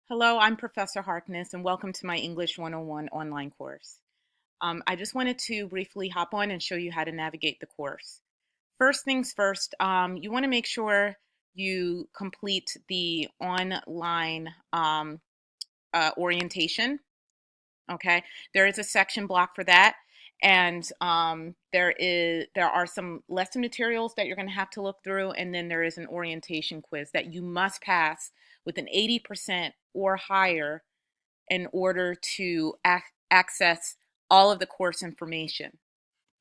Hello, I'm Professor Harkness, and welcome to my English 101 online course. I just wanted to briefly hop on and show you how to navigate the course. First things first, you want to make sure you complete the online orientation. Okay, there is a section block for that, and there are some lesson materials that you're going to have to look through, and then there is an orientation quiz that you must pass with an 80% or higher in order to access all of the course information.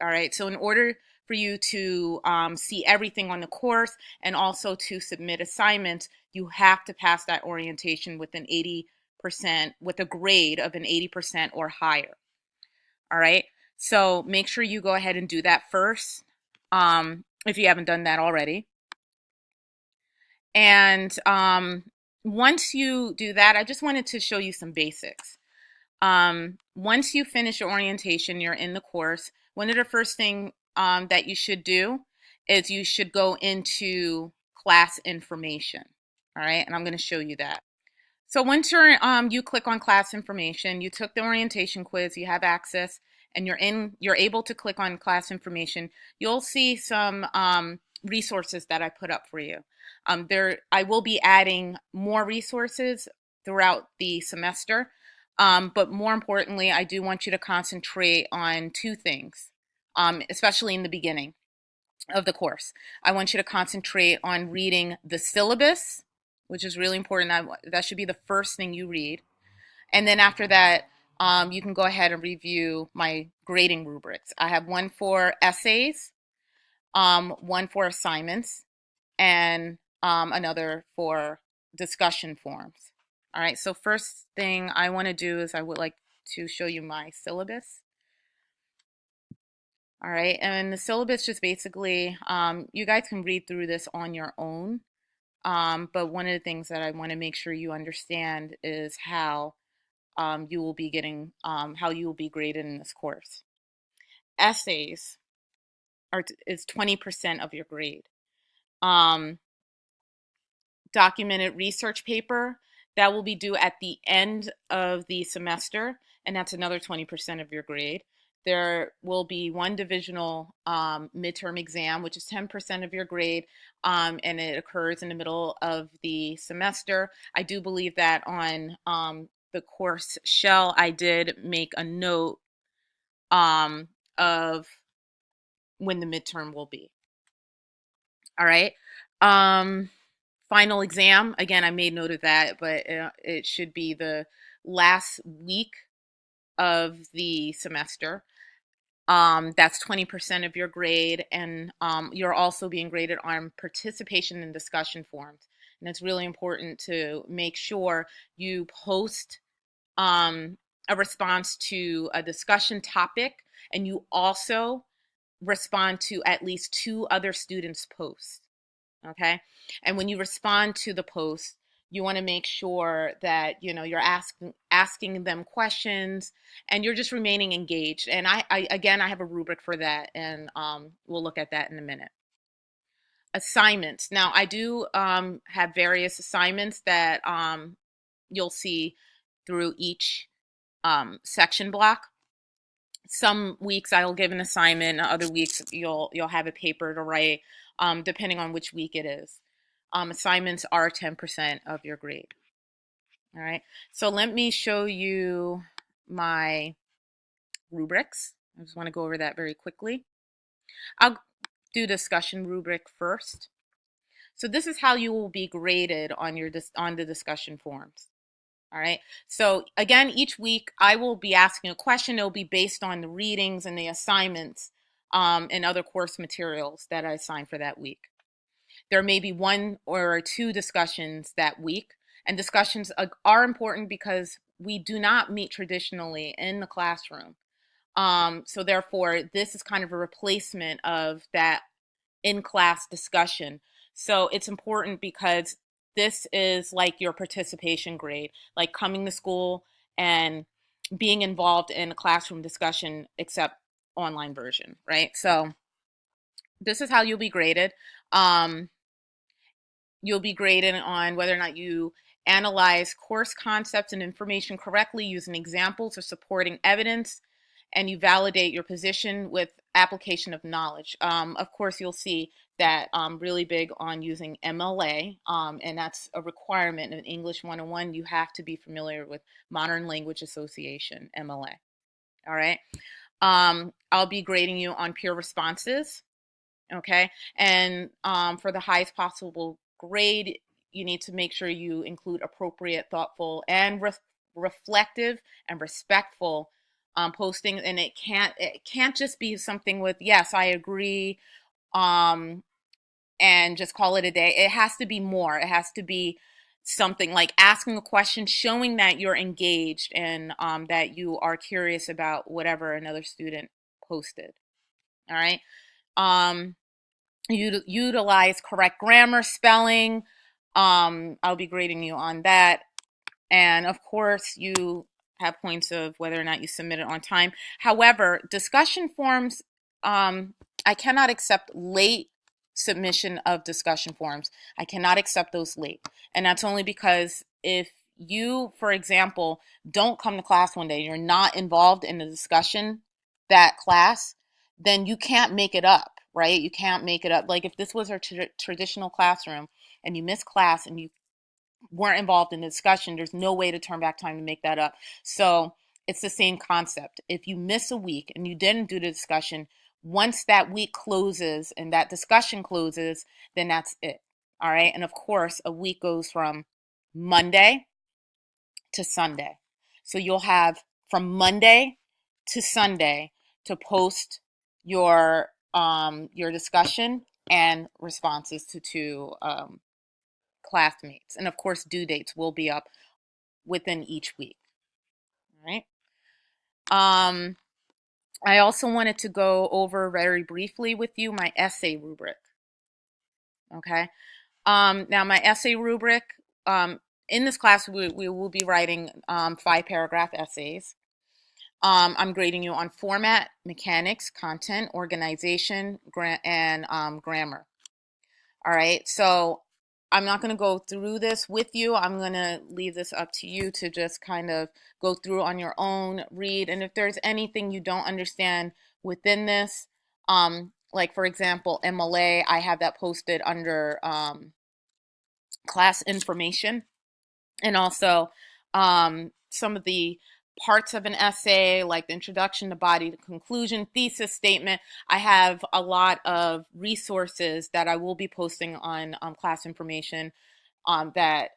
All right, so in order for you to see everything on the course and also to submit assignments, you have to pass that orientation with an 80%, with a grade of an 80% or higher. All right, so make sure you go ahead and do that first if you haven't done that already. And once you do that, I just wanted to show you some basics. Once you finish your orientation, you're in the course. One of the first thing that you should do is you should go into class information. All right, and I'm going to show you that. So once you click on class information, you took the orientation quiz, you have access, and you're able to click on class information. You'll see some resources that I put up for you. I will be adding more resources throughout the semester. But more importantly, I do want you to concentrate on two things, especially in the beginning of the course. I want you to concentrate on reading the syllabus, which is really important. That should be the first thing you read. And then after that, you can go ahead and review my grading rubrics. I have one for essays, one for assignments, and another for discussion forums. All right, so first thing I want to do is I would like to show you my syllabus. All right, and the syllabus just basically, you guys can read through this on your own, but one of the things that I want to make sure you understand is how you will be how you will be graded in this course. Essays is 20% of your grade. Documented research paper that will be due at the end of the semester, and that's another 20% of your grade. There will be one divisional midterm exam, which is 10% of your grade, and it occurs in the middle of the semester. I do believe that on the course shell, I did make a note of when the midterm will be. All right. Final exam, again, I made note of that, but it should be the last week of the semester. That's 20% of your grade, and you're also being graded on participation in discussion forums. And it's really important to make sure you post a response to a discussion topic, and you also respond to at least two other students' posts. Okay, and when you respond to the post, you want to make sure that you're asking them questions, and you're just remaining engaged. And I have a rubric for that, and we'll look at that in a minute. Assignments. Now I do have various assignments that you'll see through each section block. Some weeks I'll give an assignment, other weeks you'll have a paper to write, depending on which week it is. Assignments are 10% of your grade. All right, so let me show you my rubrics. I just want to go over that very quickly. I'll do discussion rubric first. So this is how you will be graded on the discussion forums. All right. So again, each week I will be asking a question. It'll be based on the readings and the assignments and other course materials that I assigned for that week. There may be one or two discussions that week, and discussions are important because we do not meet traditionally in the classroom. So therefore, this is kind of a replacement of that in-class discussion. So it's important because this is like your participation grade, like coming to school and being involved in a classroom discussion, except online version, right? So this is how you'll be graded. You'll be graded on whether or not you analyze course concepts and information correctly using examples or supporting evidence, and you validate your position with application of knowledge. Of course, you'll see that I'm really big on using MLA, and that's a requirement in English 101. You have to be familiar with Modern Language Association, MLA. All right. I'll be grading you on peer responses. Okay. And for the highest possible grade, you need to make sure you include appropriate, thoughtful, and reflective and respectful posting. And it can't just be something with yes, I agree, um, and just call it a day. It has to be more. It has to be something like asking a question, showing that you're engaged and that you are curious about whatever another student posted. All right. Um, utilize correct grammar, spelling. I'll be grading you on that. And of course, you have points of whether or not you submit it on time. However, discussion forms, I cannot accept late submission of discussion forms. I cannot accept those late. And that's only because if you, for example, don't come to class one day, you're not involved in the discussion that class, then you can't make it up, right? You can't make it up. Like if this was a traditional classroom and you miss class and you weren't involved in the discussion, there's no way to turn back time to make that up. So it's the same concept. If you miss a week and you didn't do the discussion, once that week closes and that discussion closes, then that's it. All right. And of course, a week goes from Monday to Sunday. So you'll have from Monday to Sunday to post your discussion and responses to classmates. And of course, due dates will be up within each week. All right. I also wanted to go over very briefly with you my essay rubric. Okay. Now my essay rubric, in this class, we will be writing 5-paragraph essays. I'm grading you on format, mechanics, content, organization, and grammar. All right. So I'm not going to go through this with you. I'm going to leave this up to you to just kind of go through on your own, read. And if there's anything you don't understand within this, like for example, MLA, I have that posted under class information. And also some of the parts of an essay, like the introduction, the body, the conclusion, thesis statement. I have a lot of resources that I will be posting on class information that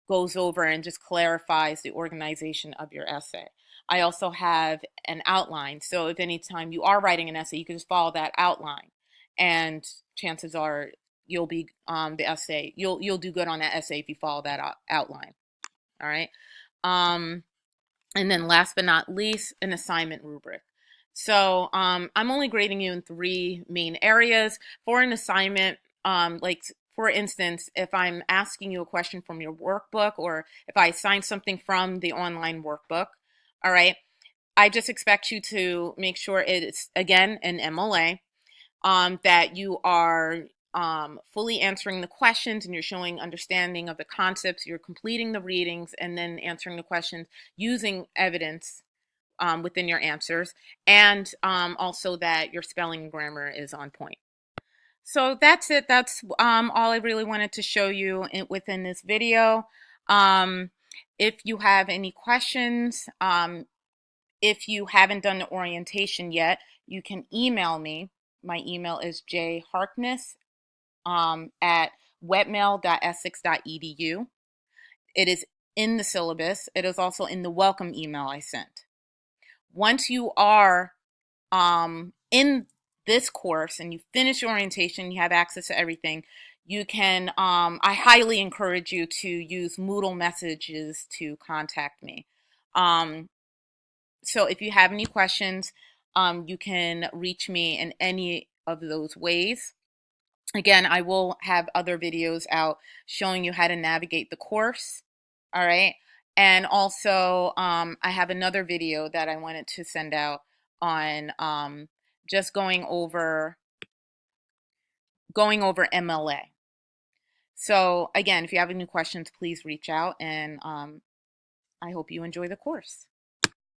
goes over and just clarifies the organization of your essay. I also have an outline. So if anytime you are writing an essay, you can just follow that outline. And chances are you'll be the essay, you'll do good on that essay if you follow that outline. All right. And then last but not least, an assignment rubric. So I'm only grading you in 3 main areas. For an assignment, like for instance, if I'm asking you a question from your workbook or if I assign something from the online workbook, all right, I just expect you to make sure it's, again, an MLA, that you are fully answering the questions and you're showing understanding of the concepts, you're completing the readings and then answering the questions using evidence within your answers, and also that your spelling and grammar is on point. So that's it. That's all I really wanted to show you within this video. If you have any questions, if you haven't done the orientation yet, you can email me. My email is jharkness at webmail.essex.edu. It is in the syllabus. It is also in the welcome email I sent. Once you are in this course and you finish your orientation, you have access to everything, you can, I highly encourage you to use Moodle messages to contact me. So if you have any questions, you can reach me in any of those ways. Again, I will have other videos out showing you how to navigate the course. All right. And also, I have another video that I wanted to send out on just going over MLA. So again, if you have any questions, please reach out, and I hope you enjoy the course.